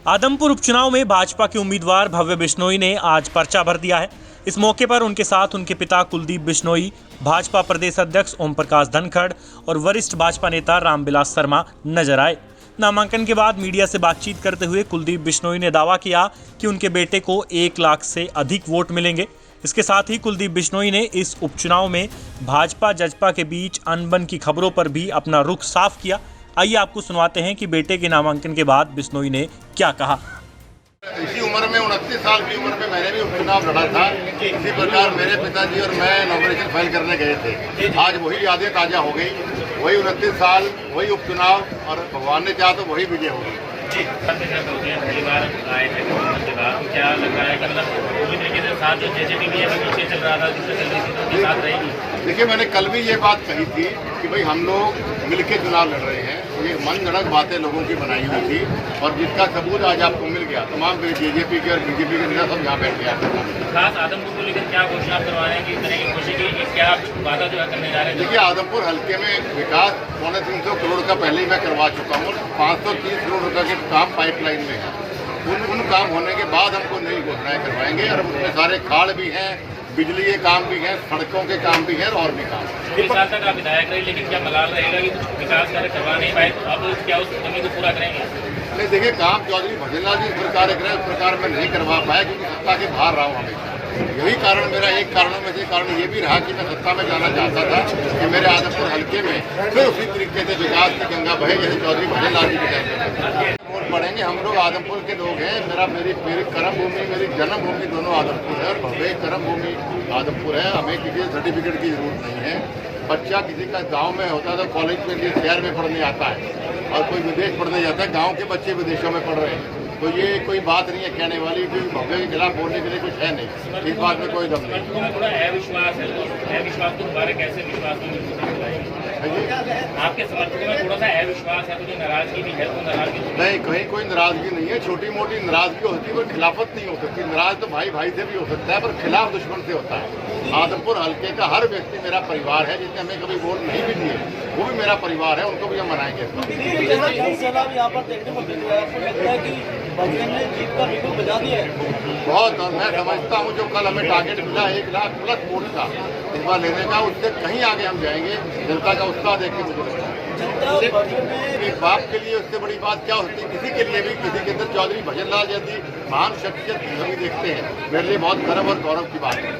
आदमपुर उपचुनाव में भाजपा के उम्मीदवार भव्य बिश्नोई ने आज पर्चा भर दिया है। इस मौके पर उनके साथ उनके पिता कुलदीप बिश्नोई, भाजपा प्रदेश अध्यक्ष ओम प्रकाश धनखड़ और वरिष्ठ भाजपा नेता रामविलास शर्मा नजर आए। नामांकन के बाद मीडिया से बातचीत करते हुए कुलदीप बिश्नोई ने दावा किया कि उनके बेटे को 1 लाख से अधिक वोट मिलेंगे। इसके साथ ही कुलदीप बिश्नोई ने इस उपचुनाव में भाजपा जजपा के बीच अनबन की खबरों पर भी अपना रुख साफ किया। आइए आपको सुनवाते हैं कि बेटे के नामांकन के बाद बिश्नोई ने क्या कहा। इसी उम्र में 29 साल की उम्र में मैंने भी उपचुनाव लड़ा था। इसी प्रकार मेरे पिताजी और मैं नॉमिनेशन फाइल करने गए थे। आज वही यादें ताज़ा हो गई, वही 29 साल, वही उपचुनाव, और भगवान ने चाहा तो वही विजय होगी। पहली बार आए थे क्या लग रहा है कि मतलब पूरी तरीके से साथ जो जेजेपी भी है पीछे चल रहा था, जिससे चल रही थी, तो उनके साथ रहेगी। देखिए, मैंने कल भी ये बात कही थी कि भाई हम लोग मिलके चुनाव लड़ रहे हैं। ये मन गढ़ंत बातें लोगों की बनाई हुई थी और जिसका सबूत आज आपको मिल गया। तमाम जेजेपी के और बीजेपी के नेता सब यहाँ बैठ गया। खास आदमपुर को लेकर क्या घोषणा करवा रहे हैं कि इस तरह की खुशी की क्या वादा जो है करने जा रहे हैं? देखिए, आदमपुर हल्के में विकास 350 करोड़ का पहले ही मैं करवा चुका हूँ। 530 करोड़ रुपये के काम पाइपलाइन में है। उन काम होने के बाद हमको नई घोषणाएं करवाएंगे और उसमें सारे खाड़ भी हैं, बिजली के काम भी हैं, सड़कों के काम भी हैं और भी काम। 20 साल तक आप विधायक रहे, लेकिन क्या मलाल रहेगा कि कुछ विकास कार्य करवा नहीं पाए, तो अब क्या उस कमी को पूरा करेंगे? नहीं, देखिए, काम चौधरी भजनलाल जी इस प्रकार एक उस प्रकार में नहीं करवा पाया क्योंकि सत्ता के बाहर रहा हूँ हमेशा। यही कारण मेरा एक कारणों में से कारण ये भी रहा कि मैं सत्ता में जाना चाहता था कि मेरे आदमपुर हल्के में फिर उसी तरीके से विकास की गंगा बहे जैसे चौधरी भजनलाल जी के टाइम वोट पड़ेंगे। हम लोग आदमपुर के लोग हैं। मेरी कर्म भूमि, मेरी जन्मभूमि दोनों आदमपुर है और भव्य कर्म भूमि आदमपुर है। हमें किसी सर्टिफिकेट की जरूरत नहीं है। बच्चा किसी का गांव में होता है तो कॉलेज में लिए शहर में पढ़ने आता है और कोई विदेश पढ़ने जाता है। गांव के बच्चे विदेशों में पढ़ रहे हैं, तो ये कोई बात नहीं है कहने वाली, क्योंकि भव्य के खिलाफ बोलने के लिए कुछ है नहीं। इस बात में कोई दम नहीं। थोड़ा अविश्वास है, अविश्वास को दोबारा कैसे विश्वास में आपके समर्थकों में थोड़ा सा अविश्वास है, तो नाराजगी भी है, तो नाराजगी नहीं, कहीं कोई नाराजगी नहीं है। छोटी मोटी नाराजगी होती है, कोई खिलाफत नहीं हो सकती। नाराज तो भाई भाई से भी हो सकता है, पर खिलाफ दुश्मन से होता है। आदमपुर हल्के का हर व्यक्ति मेरा परिवार है। जिसने हमें कभी वोट नहीं भी दिए वो भी मेरा परिवार है, उनको भी हम मनाएंगे। यहाँ पर देखने को मिल रहा है, आपको लगता है कि बजरंग ने जीत का बिल्कुल बजा दिया है? बहुत, और मैं समझता हूँ जो कल हमें टारगेट मिला 1 लाख प्लस वोट का इस बार लेने का, उससे कहीं आगे हम जाएंगे। जनता का उत्साह देख के मुझे लगता है एक बाप के लिए उससे बड़ी बात क्या होती है। किसी के लिए भी, किसी के अंदर चौधरी भजनलाल जैसी महान शख्सियत हम देखते हैं, मेरे लिए बहुत गर्व और गौरव की बात है।